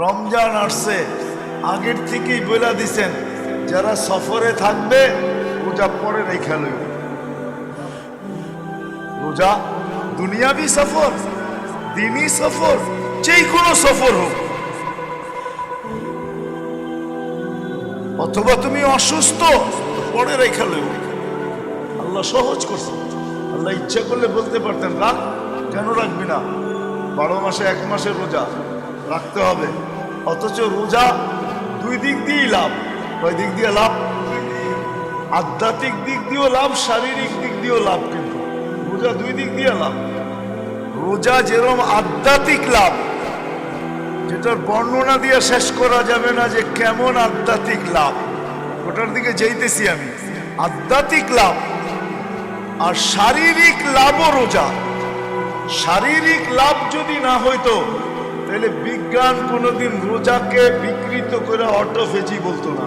রমজান আসছে, আগের থেকেই বলে দিছেন যারা সফরে থাকবে রোজা পরে রেখা লইব। রোজা দুনিয়াবি সফর, দিনই সফর, যেই কোনো সফর হোক, অথবা তুমি অসুস্থ পরে রেখা লইব। আল্লাহ সহজ করছে। আল্লাহ ইচ্ছা করলে বলতে পারতেন রাখ, কেন রাখবি না, 12 মাসে 1 মাসের রোজা রাখতে হবে। অথচ রোজা দুই দিক দিয়েই লাভ। কয় দিক দিয়ে লাভ? আধ্যাত্মিক দিক দিয়েও লাভ, শারীরিক দিক দিয়েও লাভ। কিন্তু রোজা দুই দিক দিয়ে লাভ। রোজা যেরকম আধ্যাত্মিক লাভ, যেটার বর্ণনা দিয়ে শেষ করা যাবে না যে কেমন আধ্যাত্মিক লাভ, ওটার দিকে যাইতেছি আমি। আধ্যাত্মিক লাভ আর শারীরিক লাভও রোজা। শারীরিক লাভ যদি না হইতো তাহলে বিজ্ঞান কোনোদিন রোজাকে বিকৃত করে অটোফেজি বলতো না।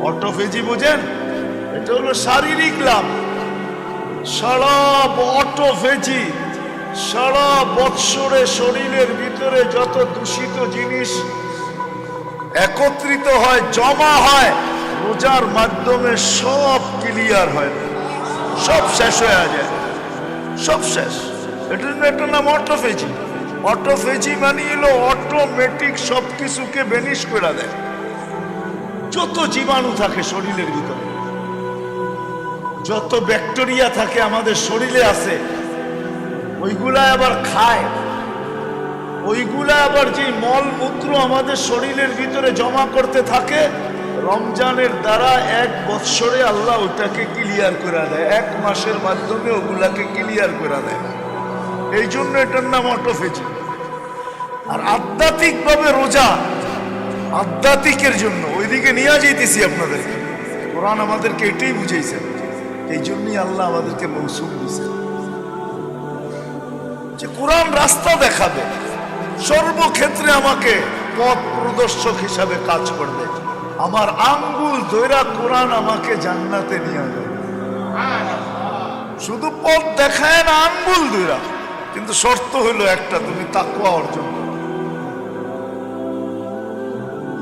অটোফেজি বোঝেন? এটা হলো শারীরিক লাভ। সারা অটোফেজি, সারা বৎসরে শরীরের ভিতরে যত দূষিত জিনিস একত্রিত হয়, জমা হয়, রোজার মাধ্যমে সব ক্লিয়ার হয়, সব শেষ হয়ে যায়, সব শেষ। এটার নাম অটোফেজি। অটোফেজি মানে হলো অটোমেটিক সবকিছুকে বেনিশ করে দেয়। যত জীবাণু থাকে শরীরের ভিতরে, যত ব্যাকটেরিয়া থাকে আমাদের শরীরে আছে, ওইগুলা আবার খায়। ওইগুলা আবার যে মলমূত্র আমাদের শরীরের ভিতরে জমা করতে থাকে, রমজানের দ্বারা 1 বৎসরে আল্লাহ ওটাকে ক্লিয়ার করে দেয়। 1 মাসের মাধ্যমে ওগুলাকে ক্লিয়ার করে দেয়। এই জন্য এটার নাম অটোফেজি। আর আধ্যাত্মিক ভাবে রোজা, আধ্যাত্মিকের জন্য ওইদিকে নিয়ে যাইতেছি আপনাদেরকে। কোরআন আমাদেরকে এটাই বুঝাইছেন। এই জন্যই আল্লাহ আমাদেরকে মৌসুম দিয়েছেন যে কোরআন রাস্তা দেখাবে, সর্বক্ষেত্রে আমাকে পথ প্রদর্শক হিসাবে কাজ করবে। আমার আঙ্গুল ধইরা কোরআন আমাকে জান্নাতে নিয়ে যাবে। শুধু পথ দেখায় না, আঙ্গুল ধইরা। কিন্তু শর্ত হইল একটা, তুমি তাকওয়া অর্জন করো।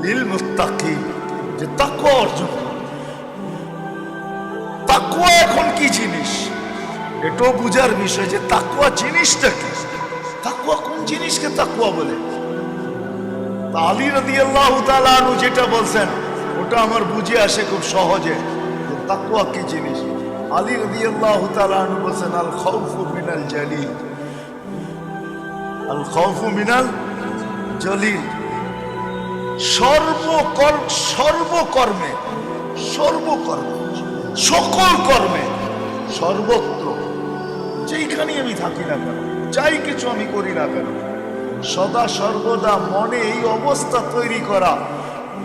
লিল মুত্তাকিন, যে তাকওয়া অর্জন করো। তাকওয়া এখন কি জিনিস এটাও বুঝার বিষয়, যে তাকওয়া জিনিসটা কি, তাকওয়া কোন জিনিসকে তাকওয়া বলে। আলী রাদিয়াল্লাহু তাআলা আনহু যেটা বলছেন ওটা আমার বুঝে আসে খুব সহজে, যে তাকওয়া কি জিনিস। আলী রাদিয়াল্লাহু তাআলা আনহু বলছেন আল খাউফু মিনাল জালিল, আল খাউফু মিনাল জালিল। সর্বকর্মে, সকল কর্মে, সর্বত্র, যেইখানে আমি থাকি না কেন, যাই কিছু আমি করি না কেন, সদা সর্বদা মনে এই অবস্থা তৈরি করা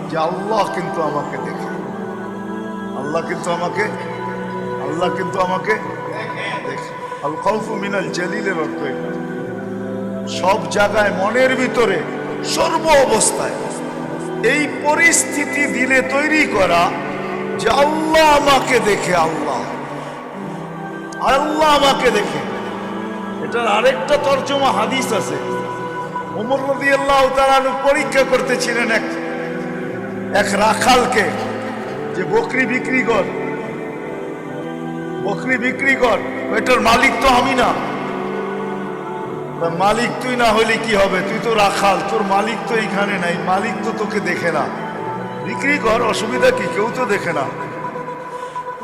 যে আল্লাহ কিন্তু আমাকে দেখে, আল্লাহ কিন্তু আমাকে দেখে। আল খাউফু মিনাল জালিলের অর্থ এটা। সব জায়গায় মনের ভিতরে, সর্ব অবস্থায় এই পরিস্থিতি দিলে তৈরি করা যে আল্লাহ আমাকে দেখে, আল্লাহ আমাকে দেখে। এটার আরেকটা তর্জমা হাদিস আছে। ওমর রাদিয়াল্লাহু তাআলা পরীক্ষা করতেছিলেন এক রাখালকে, যে বকরি বিক্রি কর, এটার মালিক তো আমি না। মালিক তুই না হলে কি হবে, তুই তো রাখাল, তোর মালিক তো এইখানে নাই, মালিক তো তোকে দেখে না, বিক্রি কর, অসুবিধা কি, কেউ তো দেখে না।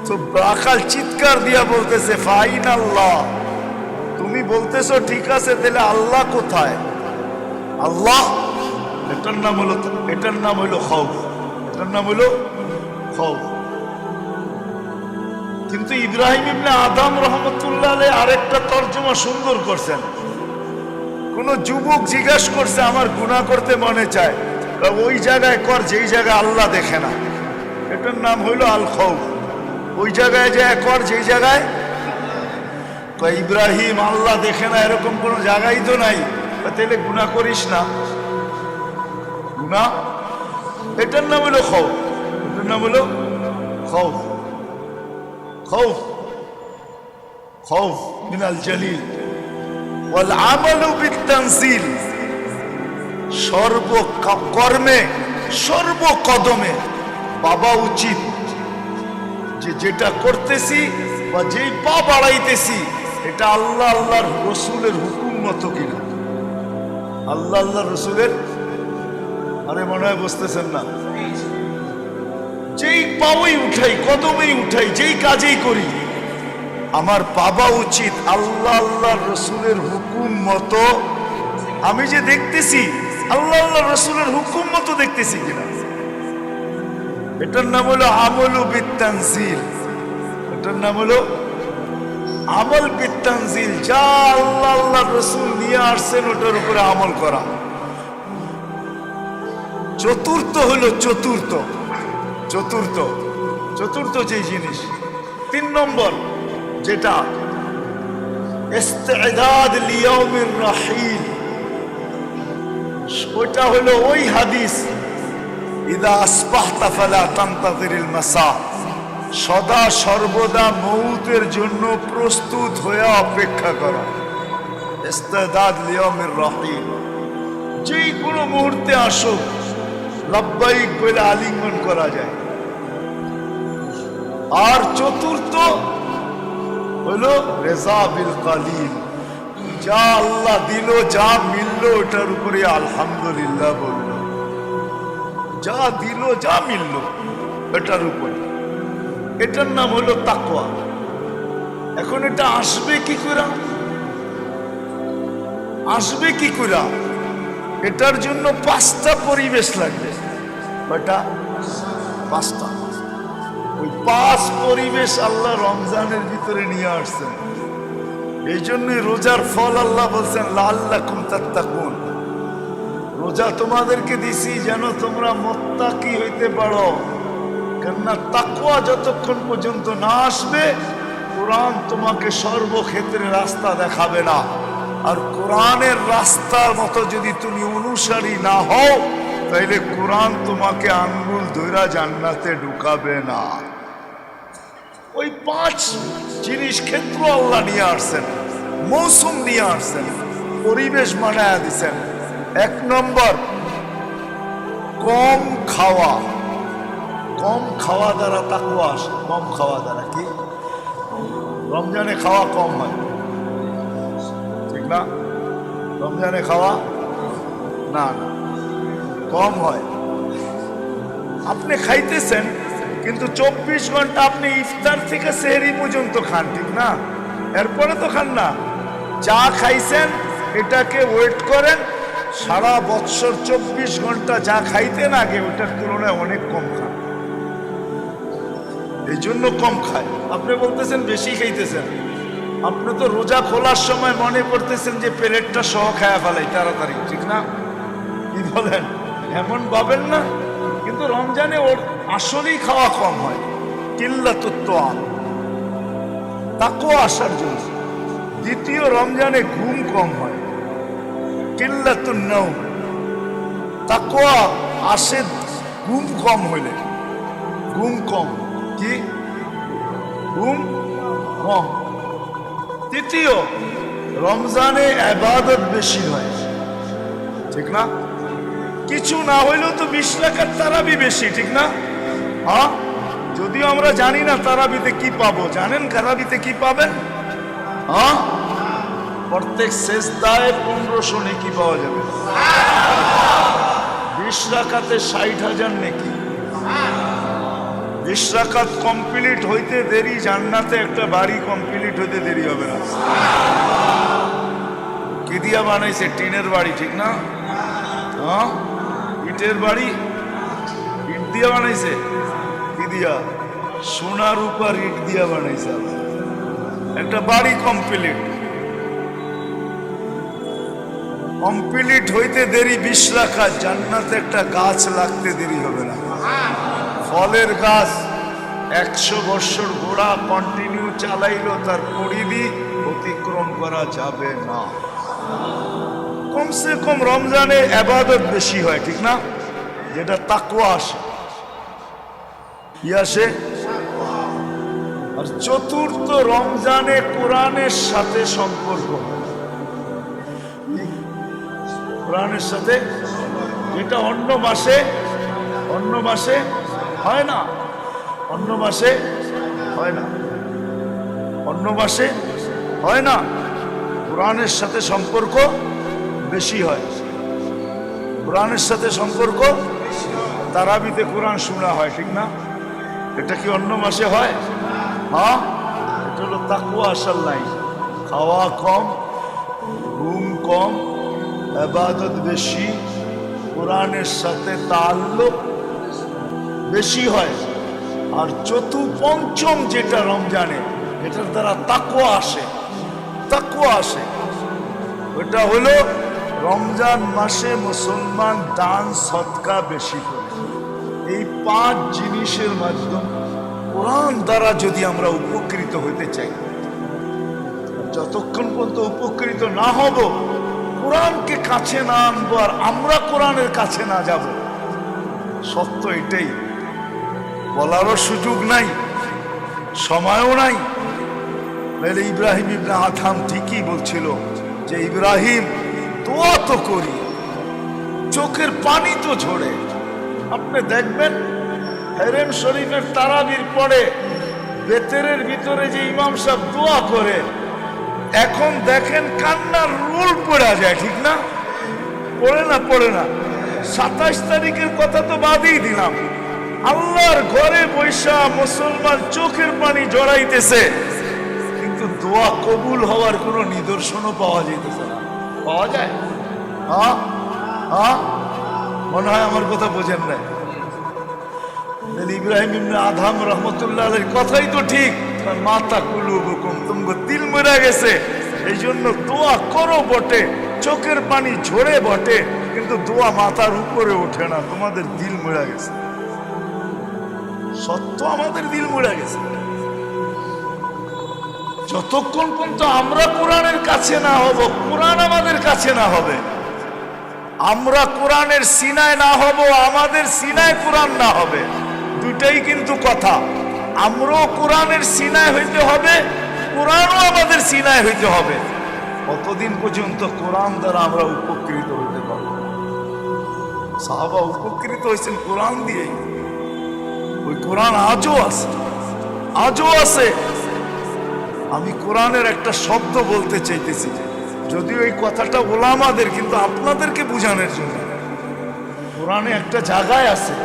তো রাখাল চিৎকার দিয়া বলতেছে ফাইন আল্লাহ, তুমি বলতেছো ঠিক আছে, তাহলে আল্লাহ কোথায়? আল্লাহ, এটার নাম হলো খৌফ। এটার নাম হলো খৌফ। কিন্তু ইব্রাহিম ইবনে আদম রহমতুল্লাহ আলাইহি আরেকটা তর্জমা সুন্দর করছেন। কোন যুবক জিজ্ঞাসা করছে আমার গুনাহ করতে মনে চায়, ওই জায়গায় কর যেই জায়গায় আল্লাহ দেখে না। এটার নাম হইল আল খৌফ। ওই জায়গায় যায় কর যেই জায়গায় ইব্রাহিম আল্লাহ দেখে না, এরকম কোন জায়গায় তো নাই, তাহলে গুনাহ করিস না। গুনাহ, এটার নাম হলো খৌফ। এটার নাম হলো খৌফ। মিনাল জালিল ওয়াল আমালু বিত তানজিল। সর্বকর্মে সর্বকদমে ভাবা উচিত যে যেটা করতেছি বা যেই পা বাড়াইতেছি এটা আল্লাহ আল্লাহর রসুলের হুকুম মতো কিনা। আল্লাহ আল্লাহ রসুলের, আরে মনে হয় বুঝতেছেন না, যেই পাওই উঠাই কদমেই উঠাই যেই কাজেই করি আমার পাবা উচিত আল্লাহ আল্লাহ রসুলের হুকুম মতো। আমি যে দেখতেছি আল্লাহ আল্লাহ রসুলের হুকুম মতো দেখতেছি কিনা। এটার নাম হলো আমল বিত্তানজিল। এটার নাম হলো আমল বিত্তানজিল। যা আল্লাহ আল্লাহ রসুল নিয়ে আসছেন ওটার উপরে আমল করা। চতুর্থ হলো চতুর্থ চতুর্থ চতুর্থ যে জিনিস। 3 নম্বর যেটা ইস্তেদাদ লিয়াউমির রাহিল, ওটা হলো ওই হাদিস ইদা আসবাহতা ফালা তানতাযিরিল মাসা, সদা সর্বদা মউতের জন্য প্রস্তুত হয়ে অপেক্ষা করা। ইস্তেদাদ লিয়াউমির রাহিল, যেই কোনো মুহূর্তে আসুক লাব্বাইক বলে আলিঙ্গন করা যায়। আর চতুর্থ হলো রেজা বিল কালিল, যা আল্লাহ দিল যা মিলল ওটার উপরে আলহামদুলিল্লাহ বলল। যা দিল যা মিলল এটার উপরে, এটার নাম হলো তাকওয়া। এখন এটা আসবে কি করে? আসবে কি করে? এটার জন্য 5টা পরিবেশ লাগবে। কয়টা? 5টা। ওই 5 পরিবেশ আল্লাহ রমজানের ভিতরে নিয়ে আসছেন। এই জন্যই রোজার ফল আল্লাহ বলছেন লাআল্লাকুম তাত্তাকুন। রোজা তোমাদেরকে দিছি যেন তোমরা মুত্তাকি হইতে পারো। কেননা তাকওয়া যতক্ষণ পর্যন্ত না আসবে কোরআন তোমাকে সর্বক্ষেত্রে রাস্তা দেখাবে না। আর কোরআনের রাস্তার মতো যদি তুমি অনুসারী না হও তাইলে কোরআন তোমাকে আঙ্গুল ধইরা জান্নাতে ঢুকাবে না। ওই 5 জিনিস ক্ষেত্র আল্লাহ নিয়ে আসছেন, মৌসুম নিয়ে আসছেন, পরিবেশ বানায়া দিচ্ছেন। 1 নম্বর কম খাওয়া। কম খাওয়া দ্বারা তাকওয়া আসে। কম খাওয়া দ্বারা কি? রমজানে খাওয়া কম হয়, ঠিক না? রমজানে খাওয়া না কম হয়। আপনি খাইতেছেন কিন্তু 24 ঘন্টা আপনি ইফতার থেকে সেহরি পর্যন্ত খান, ঠিক না? এরপরে তো খান না। যা খাইছেন এটাকে ওয়েট করেন, সারা বৎসর 24 ঘন্টা যা খাইতেন আগে ওটার তুলনায় অনেক কম খান। এই জন্য কম খায়। আপনি বলতেছেন বেশি খাইতেছেন, আপনি তো রোজা খোলার সময় মনে করতেছেন যে প্লেটটা সহ খায়া ফেলাই তাড়াতাড়ি, ঠিক না? কি বলেন? এমন ভাবেন না, কিন্তু রমজানে ওর আসলেই খাওয়া কম হয়। কিল্লাতুত তাআম, তাকওয়া আসার জন্য। দ্বিতীয়, রমজানে ঘুম কম হয়। কিল্লাতুন নাওম, তাকওয়া আসে ঘুম কম হইলে। ঘুম কম কি? ঘুম কম। তৃতীয়, রমজানে ইবাদত বেশি হয়, ঠিক না? কিছু না হইলেও তো 20 রাকাত তারাবি বেশি, ঠিক না? হ্যাঁ, যদিও আমরা জানি না তারাবিতে কি পাবো। জানেন তারাবিতে কি পাবেন? হ্যাঁ, প্রত্যেক সেজদায় 1500 নেকি পাওয়া যাবে। 20 রাকাতে 60,000 নেকি। 20 রাকাত কমপ্লিট হইতে দেরি, জান্নাতে একটা বাড়ি কমপ্লিট হইতে দেরি হবে না। কি দিয়া বানাইছে? টিনের বাড়ি, ঠিক না? হ্যাঁ, ইটের বাড়ি, ইট দিয়া বানাইছে। কি দিয়া? সোনার উপর ইট দিয়া বানাইছে একটা বাড়ি। কমপ্লিট হইতে দেরি 20 রাকাত, জান্নাতে একটা গাছ লাগতে দেরি হবে না। ফলের গাছ 100 বছর ঘোড়া কন্টিনিউ চালাইলো তার পরিধি অতিক্রম করা যাবে না। কমসে কম রমজানে ইবাদত বেশি হয়, ঠিক না? যেটা তাকওয়া আসে। কি আসে? আর চতুর্থ, রমজানে কোরআনের সাথে সম্পর্ক হয়। কোরআনের সাথে, যেটা অন্য মাসে হয় না, অন্য মাসে হয় না, অন্য মাসে হয় না, কোরআনের সাথে সম্পর্ক বেশি হয়। কোরআনের সাথে সম্পর্ক, তারাবিতে কোরআন শোনা হয়, ঠিক না? এটা কি অন্য মাসে হয়? হ্যাঁ, এটা হলো তাকওয়া আসল নাই। খাওয়া কম, ঘুম কম, ইবাদত বেশি, কোরআনের সাথে তাআল্লুক বেশি হয়। আর পঞ্চম যেটা রমজানে, এটার দ্বারা তাকওয়া আসে, তাকওয়া আসে। ওটা হলো রমজান মাসে মুসলমান দান সদকা বেশি করে। এই 5 জিনিসের মাধ্যমে কোরআন দ্বারা যদি আমরা উপকৃত হতে চাই, যতক্ষণ পর্যন্ত উপকৃত না হব, কোরআনকে কাছে না আনবো, আর আমরা কোরআনের কাছে না যাব, সত্য এটাই। বলারও সুযোগ নাই, সময়ও নাই। নাহলে ইব্রাহিম ইবনে আদহাম ঠিকই বলছিল যে ইব্রাহিম দোয়া তো করি, চোখের পানি তো ঝরে। আপনি দেখবেন হেরেম শরীফের তারাবির পরে বেতেরের ভিতরে যে ইমাম সাহেব দোয়া করে, এখন দেখেন কান্নার রোল পড়া যায়, ঠিক না? পড়ে না। 27 তারিখের কথা তো বাদই দিলাম, আল্লাহর ঘরে বৈশা মুসলমান চোখের পানি জড়াইতেছে, কিন্তু দোয়া কবুল হওয়ার কোনো নিদর্শনও পাওয়া যাইতেছে না। পাওয়া যায়? হ্যাঁ হ্যাঁ, মনে হয় আমার কথা বোঝেন না। ইব্রাহিম ইবনে আদহাম রাহমাতুল্লাহ আলাইহির কথাই তো ঠিক, মাতা কুলুবুকুম, তোমার দিল মরে গেছে, এই জন্য দোয়া করো বটে, চোখের পানি ঝরে বটে, কিন্তু দোয়া মাথার উপরে ওঠে না, তোমাদের দিল মরে গেছে। সত্য, আমাদের দিল মরে গেছে। যতক্ষণ পর্যন্ত আমরা কোরআনের কাছে না হব, কোরআন আমাদের কাছে না হবে, আমরা কোরআনের সিনায় না হব, আমাদের সিনায় কোরআন না হবে, দুটাই কিন্তু কথা। আমরাও কোরআনের সিনায় হইতে হবে, কোরআনও আমাদের সিনায় হইতে হবে। কতদিন পর্যন্ত কোরআন দ্বারা আমরা উপকৃত হইতে পারব? সাহাবা উপকৃত হয়েছেন কোরআন দিয়ে। ওই কোরআন আজও আছে, আজও আছে। আমি কোরআনের একটা শব্দ বলতে চাইতেছি, যদিও এই কথাটা ওলামাদের, কিন্তু আপনাদেরকে বোঝানোর জন্য। কোরআনে একটা জায়গায় আছে,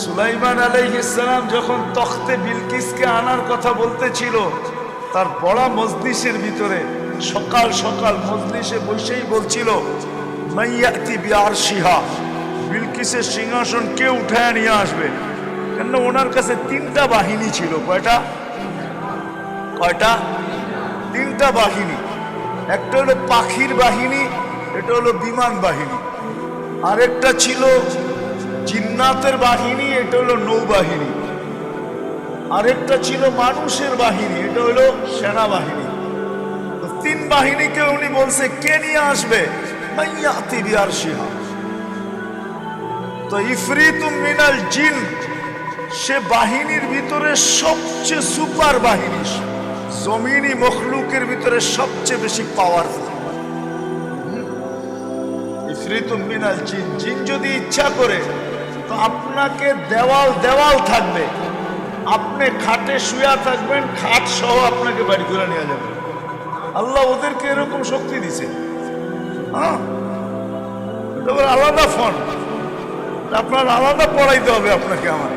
সুলাইমান আলাইহিস সালাম যখন তখতে বিলকিসকে আনার কথা বলতেছিল, তার বড় মজলিসের ভিতরে সকাল সকাল মজলিসে বসেই বলছিল, মাইয়াতি বিআরশিহা, বিলকিসের সিংহাসন কে উঠায় নিয়ে আসবে? কেন ওনার কাছে 3টা বাহিনী ছিল। কয়টা? 3টা বাহিনী। একটা হলো পাখির বাহিনী, এটা হলো বিমান বাহিনী। আরেকটা ছিল জিন্নাতের বাহিনী, এটা হলো নৌবাহিনী। আরেকটা ছিল মানুষের বাহিনী, এটা হলো সেনাবাহিনী। 3 বাহিনীকে উনি বলছে কে নিয়ে আসবে? মাইয়াতি বিআরশিহা। তো ইফরিতুম মিনাল জিন, সে বাহিনীর ভিতরে সবচেয়ে সুপার বাহিনী, জমিনি মখলুকের ভিতরে সবচেয়ে বেশি পাওয়ারফুল। ইফরিতুম মিনাল জিন, জিন যদি ইচ্ছা করে তো আপনাকে দেওয়াল থাকবে, আপনি খাটে শুয়া থাকবেন, খাট সহ আপনাকে বাড়ি করে নিয়ে যাবে। আল্লাহ ওদেরকে এরকম শক্তি দিছে। হ্যাঁ, এটা আলাদা ফোন, আপনার আলাদা পড়াইতে হবে আপনাকে আমার।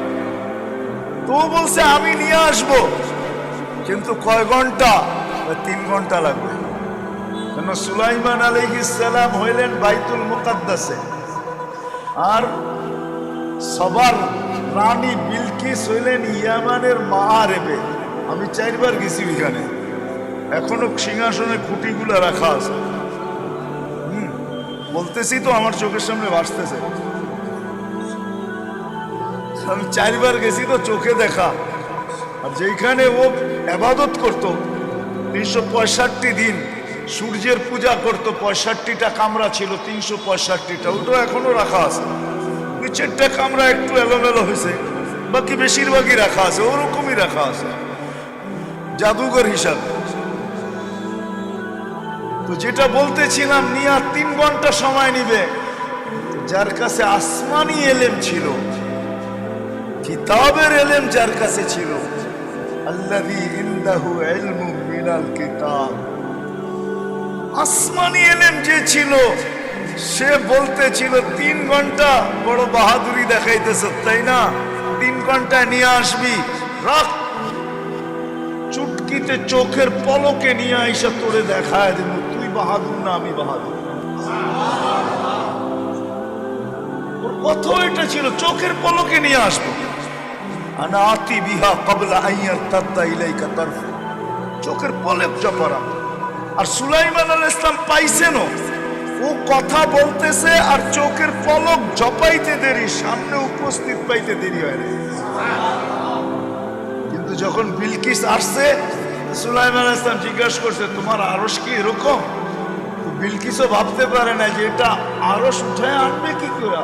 তো বলছে আমি নিয়ে আসবো, কিন্তু কয় ঘন্টা? 3 ঘন্টা লাগবে। কেন সুলাইমান আলাইহিস সালাম হইলেন বাইতুল মুকাদ্দাসে, আর সবার রানী বিলকিস হইলেন ইয়ামানের মাআরেবে। আমি 4 বার গেছি ওইখানে, এখনো সিংহাসনে খুঁটিগুলো রাখা আছে। বলতেছি তো আমার চোখের সামনে ভাসতেছে। আমি 4 বার গেছি তো, চোখে দেখা। আর যেখানে ও ইবাদত করত 365 দিন, সূর্যের পূজা করত, 65টা কামরা ছিল, 365টা, ওটাও এখনো রাখা আছে। 2-4টা কামরা একটু এলোমেলো হয়েছে, বাকি বেশিরভাগই রাখা আছে, ওরকমই রাখা আছে, জাদুঘর হিসাবে। তো যেটা বলতেছিলাম, নিয়া 3 ঘন্টা সময় নিবে। যার কাছে আসমানি এলেম ছিল, কিতাবের এলেম যার কাছে ছিল, আল্লাযী ইনদাহু ইলমু মিনাল কিতাব, আসমানি এলেম যে ছিল, সে বলতেছিল 3 ঘন্টা বড় বাহাদুরি দেখাইতেছ, তাই না? 3 ঘন্টায় নিয়ে আসবি, রাখ, চুটকিতে চোখের পলকে নিয়ে আইসা তোরে দেখায় দেব তুই বাহাদুর না আমি বাহাদুর। ওর কথা এটা ছিল, চোখের পলকে নিয়ে আসবো। আনা আতি বিহা ক্বাবলা আন ইয়ারতাদ্দা ইলাইকা তারফু, চোখের পলক জপরা। আর সুলাইমান আলাইহিস সালাম পাইছেন, ও কথা বলতেছে আর চোখের পলক জপাইতে দেরি, সামনে উপস্থিত পাইতে দেরি হয় না। কিন্তু যখন বিলকিস আসছে, সুলাইমান আলাইহিস সালাম জিজ্ঞাসা করছে তোমার আরশ কি এরকম? বিলকিসও ভাবতে পারে না যে এটা আরশ উঠায় আনবে কি করে।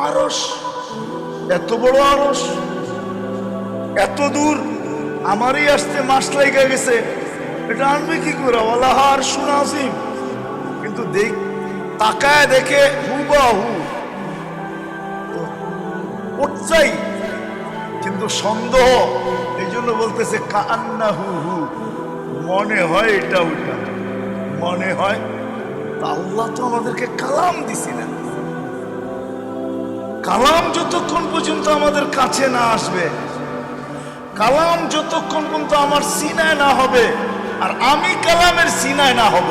আরশ, এত বড় আরশ, এত দূর, আমারই আসতে মাস লাগা গেছে, এটা আনবে কি করে? ওয়ালাহা আরশুন আযীম। কিন্তু তাকায় দেখে হুবাহু উঠছাই, কিন্তু সন্দেহ, এই জন্য বলতেছে কান্নাহু হু, মনে হয় এটা ওইটা, মনে হয়। তা আল্লাহ তো আমাদেরকে কালাম দিছিলেন, কালাম যতক্ষণ পর্যন্ত আমাদের কাছে না আসবে, কালাম যতক্ষণ পর্যন্ত আমার সিনায় না হবে আর আমি কালামের সিনায় না হব,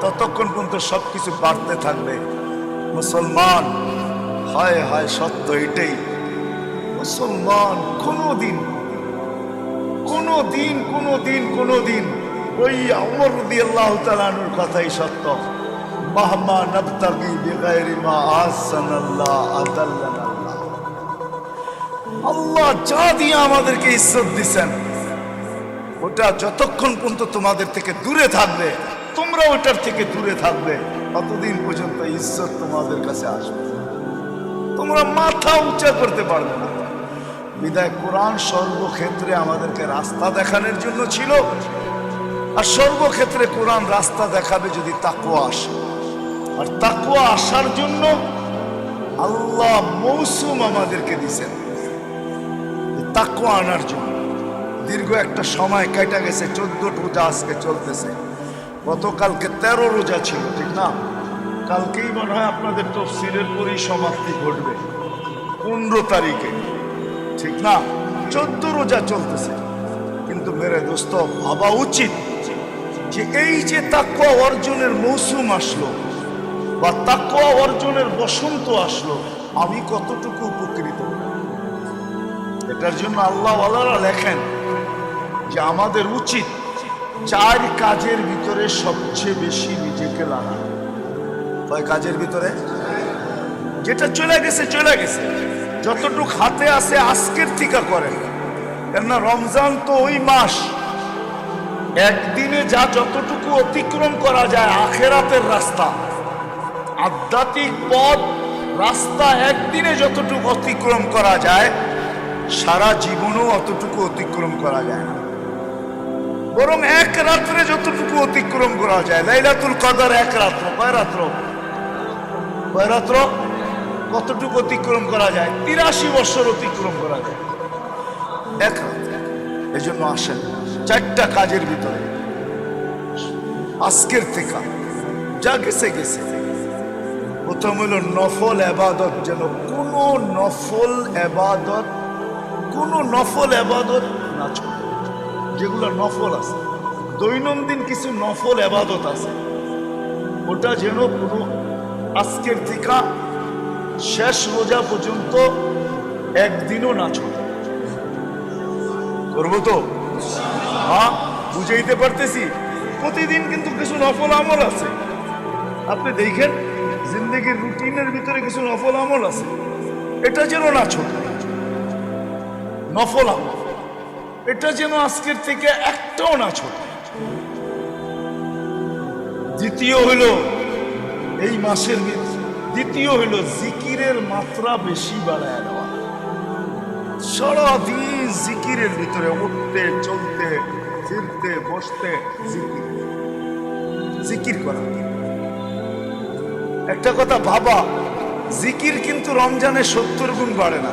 ততক্ষণ পর্যন্ত সবকিছু বাড়তে থাকবে। মুসলমান, হায় হায় সত্য এটাই, মুসলমান কোনোদিন কোনোদিন কোনোদিন কোনোদিন ওই ওমর রাদিয়াল্লাহু তাআলা আনহুর কথাই সত্য, মাহমা নাবতাগি বিগাইরি মা আহসানাল্লাহ আযাল্লানা আল্লাহ। আল্লাহ যা দিয়ে আমাদেরকে ইজ্জত দিবেন, ওটা যতক্ষণ পর্যন্ত তোমাদের থেকে দূরে থাকবে, তোমরা ওটার থেকে দূরে থাকবে, ততদিন পর্যন্ত ইজ্জত তোমাদের কাছে আসবে, তোমরা মাথা উঁচা করতে পারবে না। বিদায় কোরআন সর্বক্ষেত্রে আমাদেরকে রাস্তা দেখানোর জন্য ছিল, আর সর্বক্ষেত্রে কোরআন রাস্তা দেখাবে যদি তাকওয়া আসে। আর তাকওয়া আসার জন্য আল্লাহ মৌসুম আমাদেরকে দিয়েছেন তাকওয়া আনার জন্য। দীর্ঘ একটা সময় কেটে গেছে, 14 রোজা আজকে চলতেছে, গতকালকে 13 রোজা ছিল, ঠিক না? কালকেই মনে হয় আপনাদের তাফসীরের পরিসমাপ্তি ঘটবে 15 তারিখে, ঠিক না? 14 রোজা চলতেছে। কিন্তু মেরে দোস্ত, ভাবা উচিত যে এই যে তাকওয়া অর্জনের মৌসুম আসলো বা তাকওয়া অর্জনের বসন্ত আসলো, আমি কতটুকু উপকৃত। এটার জন্য আল্লাহ ওয়ালারা লেখেন যে আমাদের উচিত 4 কাজের ভিতরে সবচেয়ে বেশি নিজেকে লাগানো। কয় কাজের ভিতরে? যেটা চলে গেছে চলে গেছে, যতটুক হাতে আছে আজকের থেকে করেন। কেননা রমজান তো ওই মাস, একদিনে যা যতটুকু অতিক্রম করা যায় আখেরাতের রাস্তা, আধ্যাত্মিক পথ রাস্তা, একদিনে যতটুকু অতিক্রম করা যায় সারা জীবনও অতটুকু অতিক্রম করা যায় না। বরং এক রাত্রে যতটুকু অতিক্রম করা যায়, লাইলাতুল কদর এক রাত্র, কয় রাত্র? কয় রাত্র? কতটুকু অতিক্রম করা যায়? 83 বছর অতিক্রম করা যায় এক রাত্রে। এই জন্য আসেন 4টা কাজের ভিতরে আজকের থেকে যা গেছে গেছে। প্রথম হলো নফল এবাদত, যেন কোনো নফল এবাদত না ছোট। যেগুলো নফল আছে, দৈনন্দিন কিছু নফল এবাদত আছে, ওটা যেন কোনো আজকের থেকে শেষ রোজা পর্যন্ত একদিনও না ছোট। করবো তো? হ্যাঁ, বুঝাইতে পারতেছি। প্রতিদিন কিন্তু কিছু নফল আমল আছে, আপনি দেখেন জিন্দগির রুটিনের ভিতরে কিছু নফল আমল আছে, এটা যেন না ছোট। নফল আমল এটা যেন আজকের থেকে একটাও না ছোট। দ্বিতীয় হইল এই মাসের দ্বিতীয় হইল জিকিরের মাত্রা বেশি বাড়ায় দেওয়া। সারাদিন জিকিরের ভিতরে উঠতে চলতে ফিরতে বসতে জিকির, জিকির করা। একটা কথা ভাবা, জিকির কিন্তু রমজানে 70 গুণ বাড়ে না,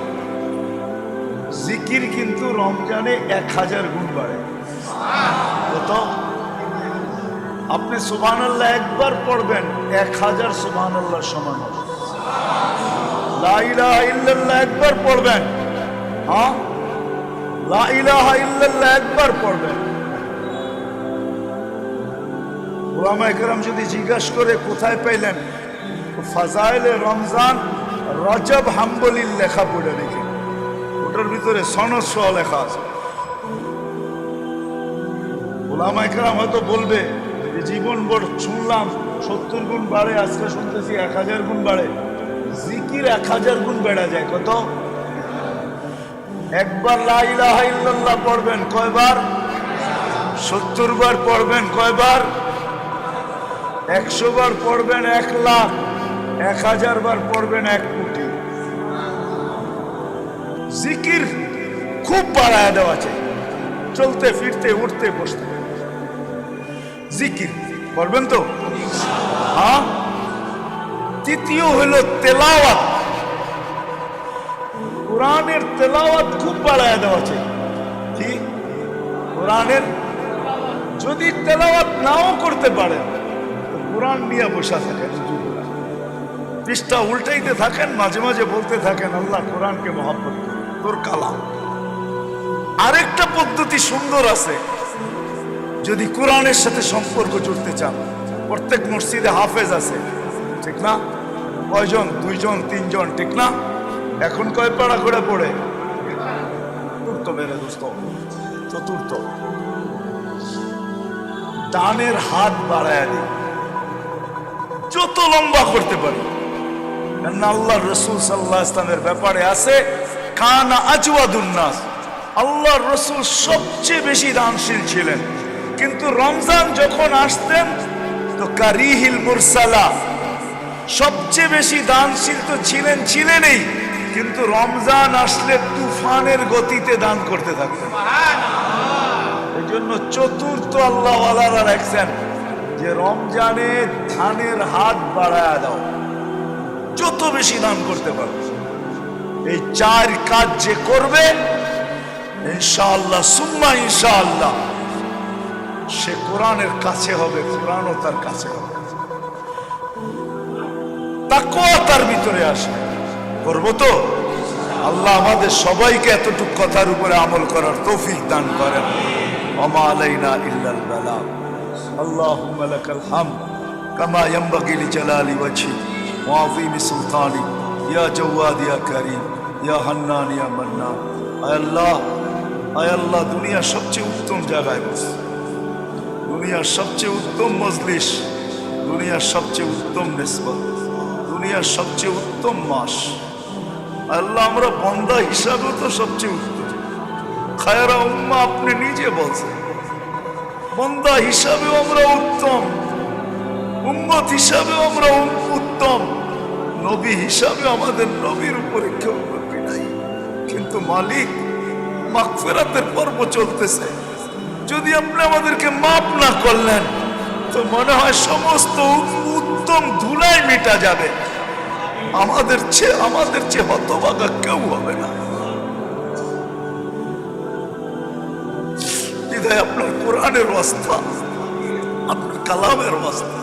জিকির কিন্তু রমজানে 1000 গুণ বাড়ে। কত? আপনি সুবহানাল্লাহ একবার পড়বেন, 1000 সুবহানাল্লাহ সমান হবে। লা ইলাহা ইল্লাল্লাহ একবার পড়বেন, হ্যাঁ, লা ইলাহা ইল্লাল্লাহ একবার পড়বেন। উলামায়ে কেরাম যদি জিজ্ঞাসা করে কোথায় পাইলেন, ফাজাইলে রমজান রজব হাম্বলির লেখা পড়ে রেখে, ওটার ভিতরে সনদ সহ লেখা আছে। উলামায়ে কেরাম হয়তো বলবে যে জীবন ভর শুনলাম 70 গুণ বাড়ে, আজকে শুনতেছি 1000 গুণ বাড়ে। জিকির 1000 গুণ বেড়া যায়। কত? একবার লা ইলাহা ইল্লাল্লাহ পড়বেন কয়বার? 70 বার পড়বেন কয়বার? 100 বার পড়বেন 1 লাখ, 1000 বার পড়বেন 1 কোটি। জিকির খুব বাড়ায় দেওয়া আছে, চলতে ফিরতে উঠতে বসতে জিকির করবেন তো? হ্যাঁ। তৃতীয় হলো তেলাওয়াত। কোরআনের তেলাওয়াত খুব বাড়ায় দেওয়া আছে। কি? কোরআনের যদি তেলাওয়াত নাও করতে পারেন, কোরআন নিয়ে বসা থাকেন, পৃষ্ঠা উল্টাইতে থাকেন, মাঝে মাঝে বলতে থাকেন আল্লাহ কোরআনকে মহব্বত করি, তোর কালাম। আরেকটা পদ্ধতি সুন্দর আছে, যদি কোরআনের সাথে সম্পর্ক জুড়তে চান, প্রত্যেক মসজিদে হাফেজ আছে, ঠিক না? কয়জন? 2 জন 3 জন, ঠিক না? এখন কয় পাড়া করে পড়ে? চতুর্থ মেরে দোস্ত, চতুর্থ। ডানের হাত বাড়ায় দিই, যত লম্বা করতে পারি। আল্লাহ রসুল সাল্লাল্লাহু আলাইহি ওয়াসাল্লামের ব্যাপারে আছে, কানা আজওয়াদুন নাস, আল্লাহ রসুল সবচেয়ে বেশি দানশীল ছিলেন। কিন্তু রমজান যখন আসতেন তো কারিহিল মুরসালা, সবচেয়ে বেশি দানশীল তো ছিলেনই, কিন্তু রমজান আসলে তুফানের গতিতে দান করতে থাকতেন। এই জন্য চতুর্থ আল্লাহ ওয়ালারা রাখছেন যে রমজানে ধানের হাত বাড়ায় দাও, যত বেশি দান করতে পারো। এই 4 কাজ যে করবে ইনশাআল্লাহ সুম্মা ইনশাআল্লাহ সে কোরআনের কাছে হবে, কোরআনও তার কাছে হবে, তাকওয়া তার ভিতরে আসবে। করব তো? আল্লাহ আমাদের সবাইকে এতটুকু কথার উপরে আমল করার তৌফিক দান করেন। ওমা আলাইনা ইল্লাল বালাগ। আল্লাহুম্মা লাকাল হামদ কামা ইয়ানবাগি লিজালালি ওয়াজহি ওয়া আযীমি সুলতানি ইয়া জাওয়াদ ইয়া কারীম ইয়া হান্নান ইয়া মান্নান। আয় আল্লাহ, দুনিয়ার সবচেয়ে উত্তম জায়গায় বস, দুনিয়ার সবচেয়ে উত্তম মজলিস, দুনিয়ার সবচেয়ে উত্তম নিসবত, দুনিয়ার সবচেয়ে উত্তম মাস। আল্লাহ, আমরা বান্দা হিসাবেও তো সবচেয়ে উত্তম। খায়রা উম্মাহ আপনি নিজে বলছেন, বান্দা হিসাবেও আমরা উত্তম, উম্মত হিসাবেও আমরা উত্তম, নবী হিসাবে আমাদের নবীর উপরে কেউ নবী নাই। কিন্তু মালিক, মাগফিরাতের পর্ব চলতেছে, যদি আপনি আমাদেরকে মাফ না করলেন তো মনে হয় সমস্ত উত্তম ধুলাই মিটা যাবে। আমাদের চেয়ে হতভাগা কেউ হবে না। বিধায় আপনার কোরআনের ওয়াস্তা, আপনার কালামের ওয়াস্তা,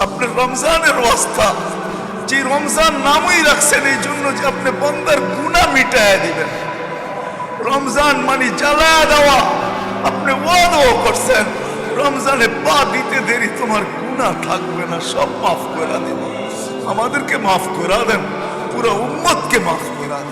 আপনার রমজানের ওয়াস্তা, যে রমজান নামই রাখছেন এই জন্য যে আপনি বান্দার গুনাহ মিটায়া দিবেন। রমজান মানে জ্বালা দেওয়া, আপনি ওয়াদাও করছেন রমজানে পা দিতে দেরি তোমার গুনাহ থাকবে না, সব মাফ করে দেব। আমাদেরকে মাফ করে দেন, পুরো উম্মতকে মাফ করে দেন।